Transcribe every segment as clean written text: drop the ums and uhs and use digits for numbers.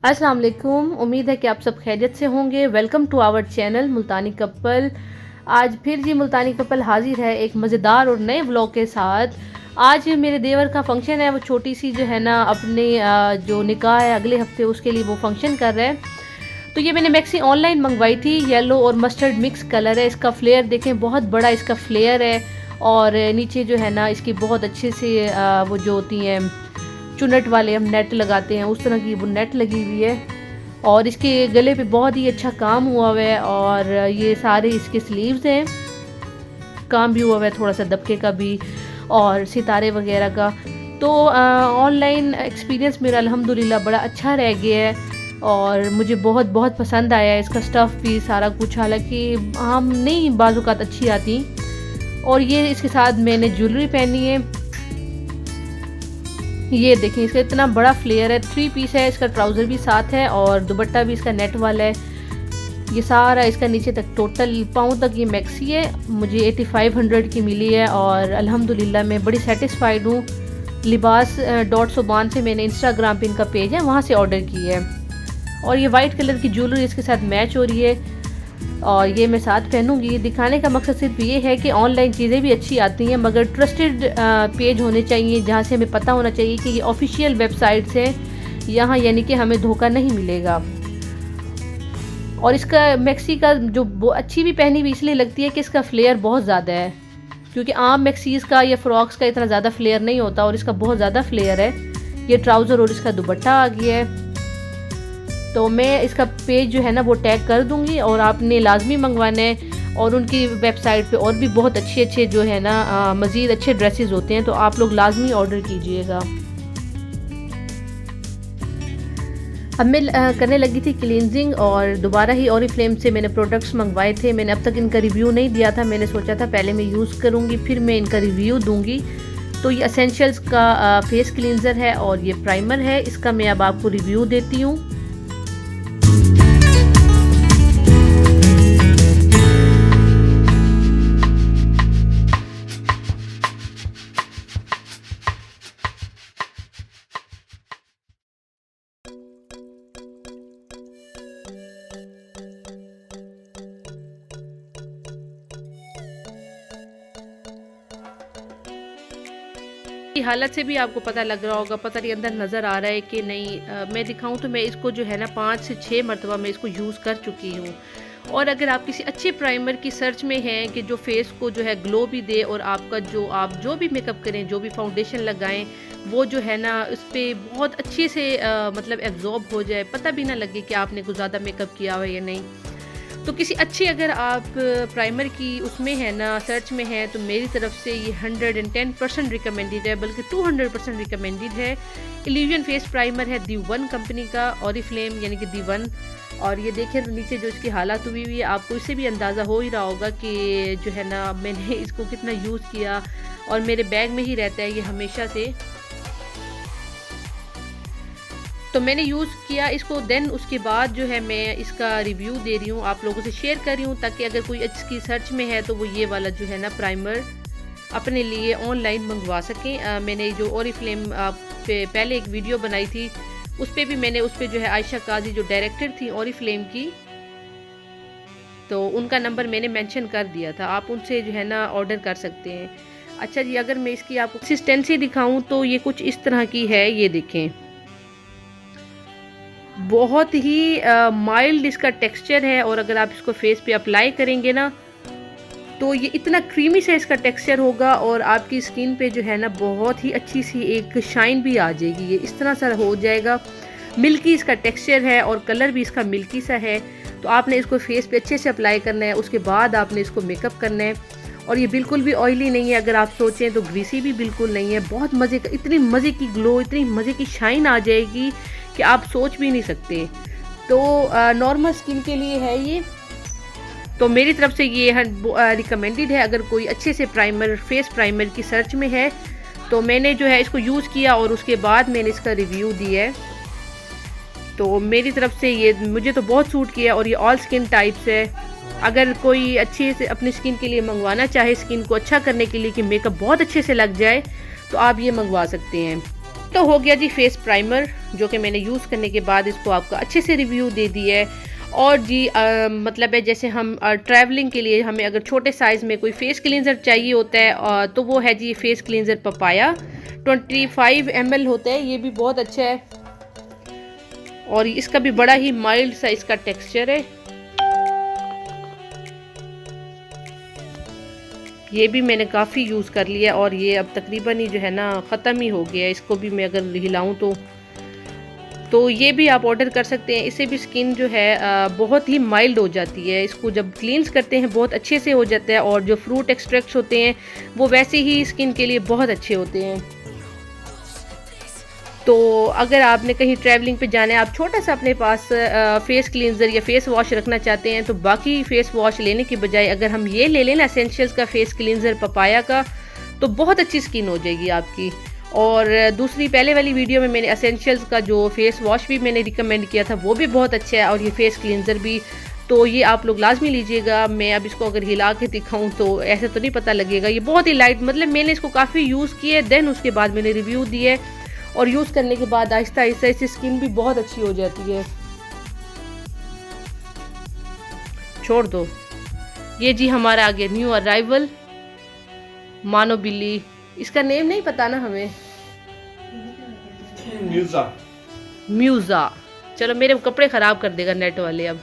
अस्सलाम वालेकुम। उम्मीद है कि आप सब खैरियत से होंगे। Welcome to our channel Multani couple. आज फिर जी मुल्तानी कपल हाजिर है एक मज़ेदार और नए व्लॉग के साथ। आज मेरे देवर का फंक्शन है, वो छोटी सी जो है ना अपने जो निकाह है अगले हफ्ते उसके लिए वो फंक्शन कर रहे हैं। तो ये मैंने मैक्सी ऑनलाइन मंगवाई थी। येलो और मस्टर्ड मिक्स कलर है। इसका फ्लेयर देखें, बहुत बड़ा इसका फ्लेयर है और नीचे जो है ना इसकी बहुत अच्छे से वो जो होती हैं चुनट वाले हम नेट लगाते हैं उस तरह की वो नेट लगी हुई है और इसके गले पे बहुत ही अच्छा काम हुआ हुआ है और ये सारे इसके स्लीव्स हैं, काम भी हुआ हुआ है थोड़ा सा दबके का भी और सितारे वगैरह का। तो ऑनलाइन एक्सपीरियंस मेरा अल्हम्दुलिल्लाह बड़ा अच्छा रह गया है और मुझे बहुत बहुत पसंद आया है इसका स्टफ़ भी सारा कुछ। हालांकि हम नहीं बाज़ात अच्छी आती। और ये इसके साथ मैंने ज्वेलरी पहनी है। ये देखें, इसका इतना बड़ा फ्लेयर है, 3 पीस है। इसका ट्राउज़र भी साथ है और दुपट्टा भी इसका नेट वाला है। ये सारा इसका नीचे तक टोटल पाँव तक ये मैक्सी है। मुझे 8500 की मिली है और अल्हम्दुलिल्लाह मैं बड़ी सेटिस्फाइड हूँ। लिबास .soban से मैंने इंस्टाग्राम पे इनका पेज है वहाँ से ऑर्डर की है और ये वाइट कलर की ज्वेलरी इसके साथ मैच हो रही है और ये मैं साथ पहनूंगी। दिखाने का मकसद सिर्फ ये है कि ऑनलाइन चीज़ें भी अच्छी आती हैं मगर ट्रस्टेड पेज होने चाहिए जहाँ से हमें पता होना चाहिए कि ये ऑफिशियल वेबसाइट्स हैं, यहाँ यानी कि हमें धोखा नहीं मिलेगा। और इसका मैक्सी का जो अच्छी भी पहनी हुई इसलिए लगती है कि इसका फ्लेयर बहुत ज़्यादा है, क्योंकि आम मैक्सीज़ का या फ्रॉक्स का इतना ज़्यादा फ्लेयर नहीं होता और इसका बहुत ज़्यादा फ्लेयर है। ये ट्राउज़र और इसका दुपट्टा आ गया है। तो मैं इसका पेज जो है ना वो टैग कर दूंगी और आपने लाजमी मंगवाना है। और उनकी वेबसाइट पे और भी बहुत अच्छे अच्छे जो है ना मज़ीद अच्छे ड्रेसेस होते हैं, तो आप लोग लाजमी ऑर्डर कीजिएगा। अब मैं करने लगी थी क्लींजिंग और दोबारा ही ओरिफ्लेम से मैंने प्रोडक्ट्स मंगवाए थे। मैंने अब तक इनका रिव्यू नहीं दिया था। मैंने सोचा था पहले मैं यूज़ करूँगी फिर मैं इनका रिव्यू दूँगी। तो ये एसेंशियल्स का फेस क्लींजर है और ये प्राइमर है। इसका मैं अब आपको रिव्यू देती हूँ। की हालत से भी आपको पता लग रहा होगा, पता नहीं अंदर नज़र आ रहा है कि नहीं। मैं दिखाऊं तो मैं इसको जो है ना 5 से 6 मरतबा मैं इसको यूज़ कर चुकी हूँ। और अगर आप किसी अच्छे प्राइमर की सर्च में हैं कि जो फेस को जो है ग्लो भी दे और आपका जो आप जो भी मेकअप करें, जो भी फाउंडेशन लगाएं, वो जो है ना उस पर बहुत अच्छे से मतलब एब्जॉर्ब हो जाए, पता भी ना लगे कि आपने कुछ ज़्यादा मेकअप किया हुआ है या नहीं। तो किसी अच्छी अगर आप प्राइमर की उसमें है ना सर्च में है तो मेरी तरफ से ये 110% रिकमेंडेड है, बल्कि 200% रिकमेंडेड है। इल्यूजन फेस प्राइमर है दी वन कंपनी का, ओरिफ्लेम यानी कि दी वन। और ये देखें तो नीचे जो इसकी हालत हुई हुई है, आपको इससे भी अंदाज़ा हो ही रहा होगा कि जो है ना मैंने इसको कितना यूज़ किया और मेरे बैग में ही रहता है ये हमेशा से। तो मैंने यूज़ किया इसको, देन उसके बाद जो है मैं इसका रिव्यू दे रही हूँ, आप लोगों से शेयर कर रही हूँ ताकि अगर कोई इसकी सर्च में है तो वो ये वाला जो है ना प्राइमर अपने लिए ऑनलाइन मंगवा सकें। मैंने जो ओरिफ्लेम पे पहले एक वीडियो बनाई थी उस पर भी मैंने उस पर जो है आयशा काजी जो डायरेक्टर थी ओरिफ्लेम की, तो उनका नंबर मैंने मेंशन कर दिया था, आप उनसे जो है ना ऑर्डर कर सकते हैं। अच्छा जी, अगर मैं इसकी आपको कंसिस्टेंसी दिखाऊँ तो ये कुछ इस तरह की है। ये देखें, बहुत ही माइल्ड इसका टेक्सचर है और अगर आप इसको फेस पे अप्लाई करेंगे ना तो ये इतना क्रीमी सा इसका टेक्सचर होगा और आपकी स्किन पे जो है ना बहुत ही अच्छी सी एक शाइन भी आ जाएगी। ये इस तरह सा हो जाएगा, मिल्की इसका टेक्सचर है और कलर भी इसका मिल्की सा है। तो आपने इसको फेस पे अच्छे से अप्लाई करना है, उसके बाद आपने इसको मेकअप करना है। और ये बिल्कुल भी ऑयली नहीं है, अगर आप सोचें तो ग्रीसी भी बिल्कुल नहीं है। बहुत मज़े का, इतनी मज़े की ग्लो, इतनी मज़े की शाइन आ जाएगी कि आप सोच भी नहीं सकते। तो नॉर्मल स्किन के लिए है ये, तो मेरी तरफ से ये रिकमेंडेड है। अगर कोई अच्छे से प्राइमर फेस प्राइमर की सर्च में है तो मैंने जो है इसको यूज़ किया और उसके बाद मैंने इसका रिव्यू दिया है। तो मेरी तरफ से ये मुझे तो बहुत सूट किया और ये ऑल स्किन टाइप्स है। अगर कोई अच्छे से अपनी स्किन के लिए मंगवाना चाहे, स्किन को अच्छा करने के लिए कि मेकअप बहुत अच्छे से लग जाए, तो आप ये मंगवा सकते हैं। एक तो हो गया जी फेस प्राइमर, जो कि मैंने यूज़ करने के बाद इसको आपको अच्छे से रिव्यू दे दिया है। और जी मतलब है जैसे हम ट्रैवलिंग के लिए हमें अगर छोटे साइज़ में कोई फेस क्लींजर चाहिए होता है तो वो है जी फेस क्लींजर पपाया 25 ml होता है। ये भी बहुत अच्छा है और इसका भी बड़ा ही माइल्ड सा इसका टेक्सचर है। ये भी मैंने काफ़ी यूज़ कर लिया और ये अब तकरीबन ही जो है ना ख़त्म ही हो गया। इसको भी मैं अगर हिलाऊं तो ये भी आप ऑर्डर कर सकते हैं। इससे भी स्किन जो है बहुत ही माइल्ड हो जाती है। इसको जब क्लींस करते हैं बहुत अच्छे से हो जाता है और जो फ्रूट एक्सट्रैक्ट्स होते हैं वो वैसे ही स्किन के लिए बहुत अच्छे होते हैं। तो अगर आपने कहीं ट्रैवलिंग पे जाना है, आप छोटा सा अपने पास फेस क्लींजर या फेस वॉश रखना चाहते हैं तो बाकी फेस वॉश लेने की बजाय अगर हम ये ले लें ना एसेंशियल्स का फेस क्लींजर पपाया का, तो बहुत अच्छी स्किन हो जाएगी आपकी। और दूसरी पहले वाली वीडियो में मैंने एसेंशियल्स का जो फेस वॉश भी मैंने रिकमेंड किया था वो भी बहुत अच्छा है और ये फेस क्लींजर भी, तो ये आप लोग लाजमी लीजिएगा। मैं अब इसको अगर हिला के दिखाऊं तो ऐसे तो नहीं पता लगेगा। ये बहुत ही लाइट, मतलब मैंने इसको काफ़ी यूज़ किया है, देन उसके बाद मैंने रिव्यू दिए और यूज़ करने के बाद आहिस्ता आहिस्ता इससे स्किन भी बहुत अच्छी हो जाती है। छोड़ दो। ये जी हमारा आगे न्यू अराइवल मानो बिल्ली, इसका नेम नहीं पता ना हमें, म्यूज़ा। चलो मेरे कपड़े ख़राब कर देगा नेट वाले अब।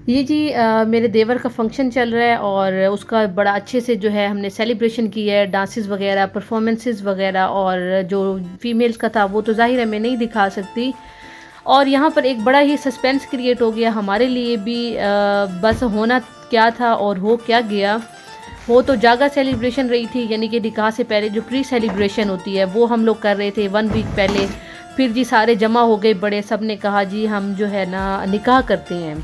ये जी मेरे देवर का फंक्शन चल रहा है और उसका बड़ा अच्छे से जो है हमने सेलिब्रेशन किया है, डांसेस वगैरह, परफॉर्मेंसेस वगैरह। और जो फीमेल्स का था वो तो जाहिर है मैं नहीं दिखा सकती। और यहाँ पर एक बड़ा ही सस्पेंस क्रिएट हो गया हमारे लिए भी। बस होना क्या था और हो क्या गया। वो तो जागा सेलिब्रेशन रही थी, यानी कि निकाह से पहले जो प्री सेलिब्रेशन होती है वो हम लोग कर रहे थे 1 वीक पहले। फिर जी सारे जमा हो गए बड़े, सब ने कहा जी हम जो है ना निकाह करते हैं।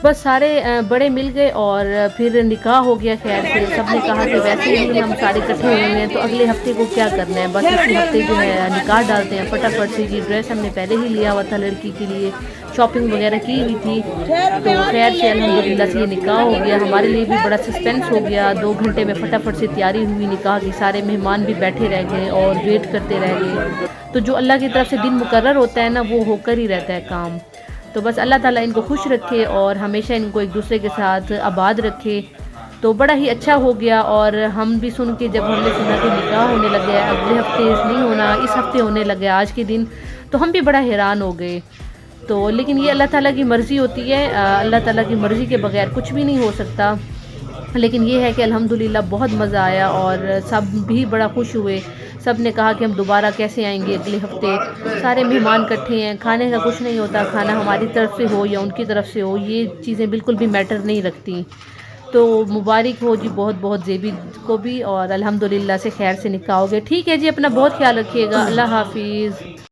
बस सारे बड़े मिल गए और फिर निकाह हो गया। खैर फिर सबने कहा कि वैसे ही हम सारे इकट्ठे हुए हैं तो अगले हफ्ते को क्या करना है, बस इसी हफ्ते जो है निकाह डालते हैं फटाफट से। ये ड्रेस हमने पहले ही लिया हुआ था लड़की के लिए, शॉपिंग वगैरह की हुई थी। तो खैर से अल्हम्दुलिल्लाह से ये निकाह हो गया। हमारे लिए भी बड़ा सस्पेंस हो गया। 2 घंटे में फटाफट से तैयारी हुई निकाह की, सारे मेहमान भी बैठे रह गए और वेट करते रह गए। तो जो अल्लाह की तरफ से दिन मुकर्रर होता है ना वो होकर ही रहता है काम। तो बस अल्लाह ताला इनको खुश रखे और हमेशा इनको एक दूसरे के साथ आबाद रखे। तो बड़ा ही अच्छा हो गया। और हम भी सुन के, जब हमने सुना कि निकाह होने लग गया, अगले हफ्ते नहीं होना, इस हफ्ते होने लग गया आज के दिन, तो हम भी बड़ा हैरान हो गए। तो लेकिन ये अल्लाह ताला की मर्ज़ी होती है, अल्लाह ताला की मर्ज़ी के बगैर कुछ भी नहीं हो सकता। लेकिन ये है कि अल्हम्दुलिल्लाह बहुत मज़ा आया और सब भी बड़ा खुश हुए। सब ने कहा कि हम दोबारा कैसे आएंगे अगले हफ्ते। सारे मेहमान इकट्ठे हैं, खाने का कुछ नहीं होता, खाना हमारी तरफ से हो या उनकी तरफ से हो, ये चीज़ें बिल्कुल भी मैटर नहीं रखती। तो मुबारक हो जी बहुत बहुत ज़ेबी को भी, और अल्हम्दुलिल्लाह से खैर से निकाह हो गया। ठीक है जी, अपना बहुत ख्याल रखिएगा। अल्लाह हाफिज़।